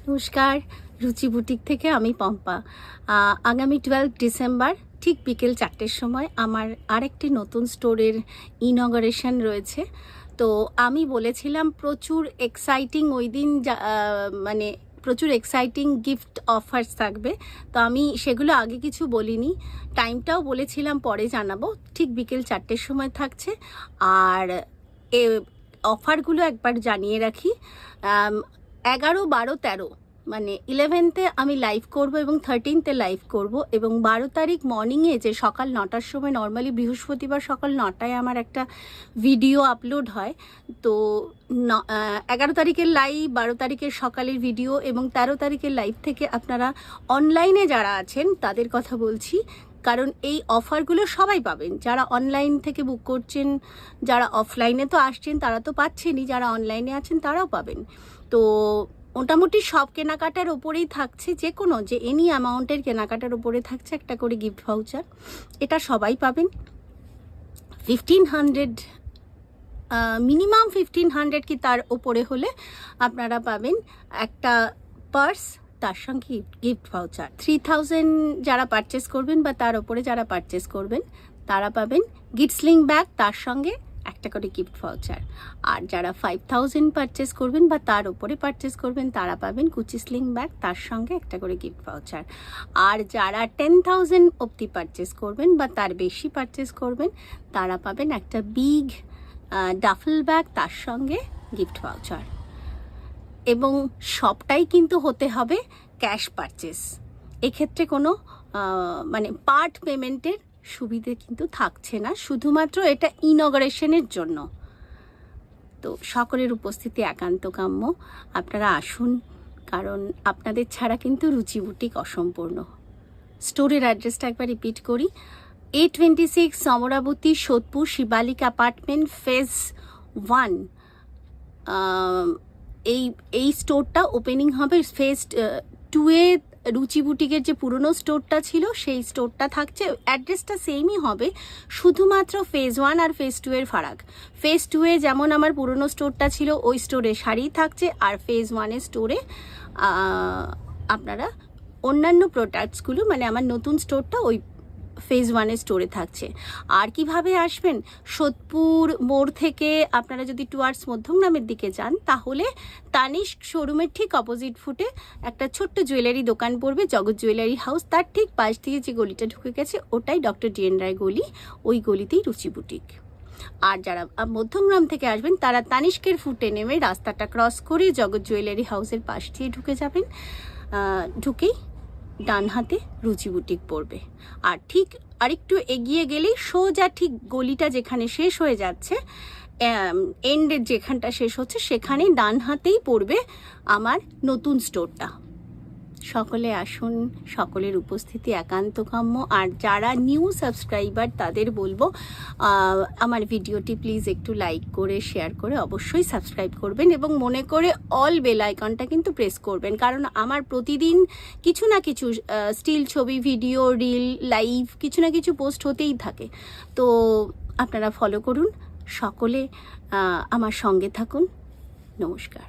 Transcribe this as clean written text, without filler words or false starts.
নমস্কার, রুচি বুটিক থেকে আমি পম্পা। আগামী 12 ডিসেম্বর ঠিক বিকেল 4টের সময় আমার আরেকটি নতুন স্টোরের ইনগরেশন রয়েছে। তো আমি বলেছিলাম প্রচুর এক্সাইটিং ওই দিন মানে প্রচুর এক্সাইটিং গিফট অফার্স থাকবে। তো আমি সেগুলো আগে কিছু বলিনি, টাইমটাও বলেছিলাম পরে জানাবো। ঠিক বিকেল 4টের সময় থাকছে। আর এ অফারগুলো একবার জানিয়ে রাখি। 11, 12, 13 মানে 11তে আমি লাইভ করব এবং 13তে লাইভ করব, এবং 12 তারিখ মর্নিংয়ে যে সকাল 9টার সময়, নর্মালি বৃহস্পতিবার সকাল 9টায় আমার একটা ভিডিও আপলোড হয়। তো 11 তারিখের লাইভ, 12 তারিখের সকালের ভিডিও এবং 13 তারিখের লাইভ থেকে আপনারা অনলাইনে যারা আছেন তাদের কথা বলছি, কারণ এই অফারগুলো সবাই পাবেন। যারা অনলাইন থেকে বুক করছেন, যারা অফলাইনে তো আসছেন তারা তো পাচ্ছেনই, যারা অনলাইনে আছেন তারাও পাবেন। তো মোটামুটি সব কেনাকাটার ওপরেই থাকছে, যে কোনো যে এনি অ্যামাউন্টের কেনাকাটার ওপরে থাকছে একটা করে গিফট ভাউচার। এটা সবাই পাবেন। 1500 মিনিমাম 1500 কি তার ওপরে হলে আপনারা পাবেন একটা পার্স, তার সঙ্গে গিফট ভাউচার। 3000 যারা পারচেস করবেন বা তার ওপরে যারা পারচেস করবেন তারা পাবেন গিফট স্লিং ব্যাগ, তার সঙ্গে একটা করে গিফট ভাউচার। আর যারা 5000 পারচেস করবেন বা তার ওপরে পারচেস করবেন তারা পাবেন গুচি স্লিং ব্যাগ, তার সঙ্গে একটা করে গিফট ভাউচার। আর যারা 10,000 অবধি পারচেস করবেন বা তার বেশি পারচেস করবেন তারা পাবেন একটা বিগ ডাফল ব্যাগ, তার সঙ্গে গিফট ভাউচার। এবং সবটাই কিন্তু হতে হবে ক্যাশ পারচেস। এক্ষেত্রে কোনো মানে পার্ট পেমেন্টের সুবিধে কিন্তু থাকছে না, শুধুমাত্র এটা ইনগরেশনের জন্য। তো সকলের উপস্থিতি একান্ত কাম্য, আপনারা আসুন, কারণ আপনাদের ছাড়া কিন্তু রুচি বুটিক অসম্পূর্ণ। স্টোরের অ্যাড্রেসটা একবার রিপিট করি, 826 সমরাবতী, সোদপুর, শিবালিক অ্যাপার্টমেন্ট, ফেজ 1। এই স্টোরটা ওপেনিং হবে ফেজ 2-এ। রুচি বুটিকের যে পুরনো স্টোরটা ছিল সেই স্টোরটা থাকছে, অ্যাড্রেসটা সেমই হবে, শুধুমাত্র ফেজ 1 আর ফেজ 2 এর ফারাক। ফেজ 2-এ যেমন আমার পুরনো স্টোরটা ছিল ওই স্টোরে শাড়ি থাকছে, আর ফেজ 1-এর স্টোরে আপনারা অন্যান্য প্রোডাক্টসগুলো, মানে আমার নতুন স্টোরটা ওই ফেজ 1-এর স্টোরে থাকছে। আর কিভাবে আসবেন, সোদপুর মোড় থেকে আপনারা যদি টুয়ার্ডস মধ্যমগ্রামের দিকে যান তাহলে তানিস্ক শোরুমের ঠিক অপোজিট ফুটে একটা ছোট্ট জুয়েলারি দোকান পড়বে, জগৎ জুয়েলারি হাউস। তার ঠিক পাশ দিয়ে যে গলিটা ঢুকে গেছে ওটাই ডক্টর ডিএন রায় গলি, ওই গলিতেই রুচি বুটিক। আর যারা মধ্যমগ্রাম থেকে আসবেন তারা তানিস্কের ফুটে নেমে রাস্তাটা ক্রস করে জগৎ জুয়েলারি হাউসের পাশ দিয়ে ঢুকে যাবেন। ঢুকেই ডান হাতে রুচি বুটিক পড়বে। আর ঠিক আরেকটু এগিয়ে গেলেই সোজা ঠিক গলিটা যেখানে শেষ হয়ে যাচ্ছে, এন্ডের যেখানটা শেষ হচ্ছে সেখানেই ডান হাতেই পড়বে আমার নতুন স্টোরটা। সকলে আসুন, সকলের উপস্থিতি একান্ত কাম্য। আর যারা নিউ সাবস্ক্রাইবার তাদের বলবো আমার ভিডিওটি প্লিজ একটু লাইক করে শেয়ার করে অবশ্যই সাবস্ক্রাইব করবেন, এবং মনে করে অল বেল আইকনটা কিন্তু প্রেস করবেন, কারণ আমার প্রতিদিন কিছু না কিছু স্টিল ছবি, ভিডিও, রিল, লাইভ কিছু না কিছু পোস্ট হতেই থাকে। তো আপনারা ফলো করুন, সকলে আমার সঙ্গে থাকুন। নমস্কার।